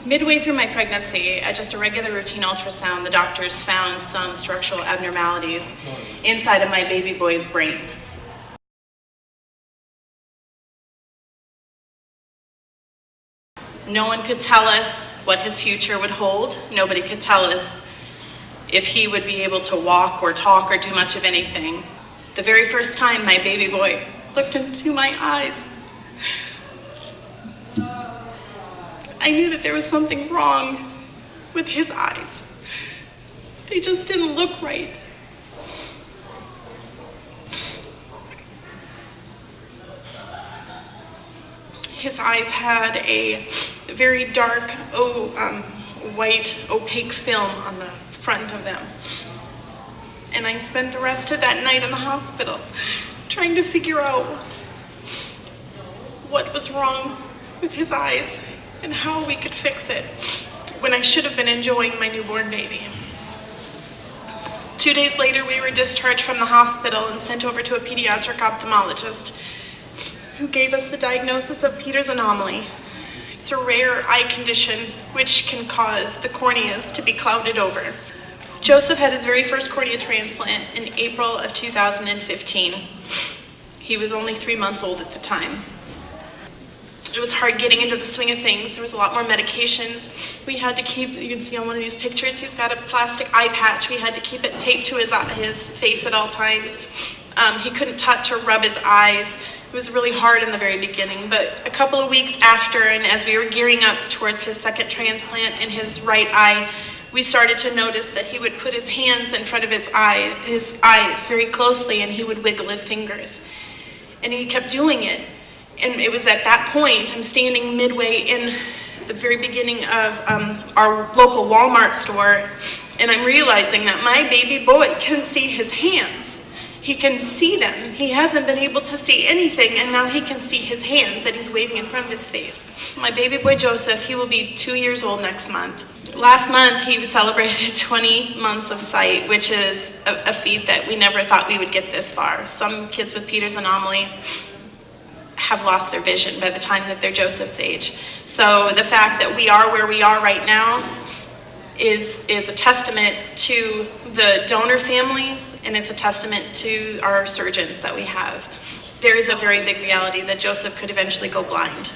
Midway through my pregnancy, at just a regular routine ultrasound, the doctors found some structural abnormalities inside of my baby boy's brain. No one could tell us what his future would hold. Nobody could tell us if he would be able to walk or talk or do much of anything. The very first time my baby boy looked into my eyes, I knew that there was something wrong with his eyes. They just didn't look right. His eyes had a very dark, white, opaque film on the front of them. And I spent the rest of that night in the hospital trying to figure out what was wrong with his eyes and how we could fix it when I should have been enjoying my newborn baby. 2 days later, we were discharged from the hospital and sent over to a pediatric ophthalmologist who gave us the diagnosis of Peters anomaly. It's a rare eye condition which can cause the corneas to be clouded over. Joseph had his very first cornea transplant in April of 2015. He was only 3 months old at the time. It was hard getting into the swing of things. There was a lot more medications. We had to keep, you can see on one of these pictures, he's got a plastic eye patch. We had to keep it taped to his face at all times. He couldn't touch or rub his eyes. It was really hard in the very beginning, but a couple of weeks after, and as we were gearing up towards his second transplant in his right eye, we started to notice that he would put his hands in front of his eyes very closely, and he would wiggle his fingers. And he kept doing it. And it was at that point, I'm standing midway in the very beginning of our local Walmart store, and I'm realizing that my baby boy can see his hands. He can see them. He hasn't been able to see anything, and now he can see his hands that he's waving in front of his face. My baby boy Joseph, he will be 2 years old next month. Last month, he celebrated 20 months of sight, which is a feat that we never thought we would get this far. Some kids with Peters anomaly have lost their vision by the time that they're Joseph's age. So the fact that we are where we are right now is a testament to the donor families, and it's a testament to our surgeons that we have. There is a very big reality that Joseph could eventually go blind.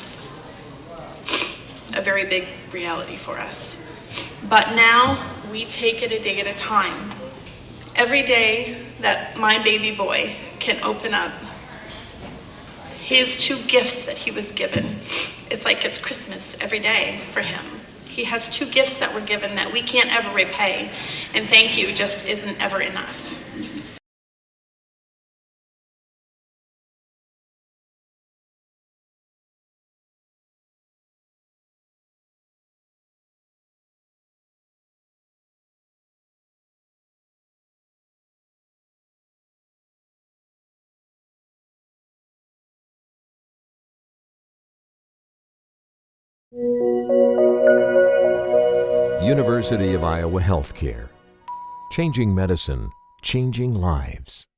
A very big reality for us. But now we take it a day at a time. Every day that my baby boy can open up his 2 gifts that he was given, it's like it's Christmas every day for him. He has 2 gifts that were given that we can't ever repay, and thank you just isn't ever enough. University of Iowa Healthcare. Changing medicine, changing lives.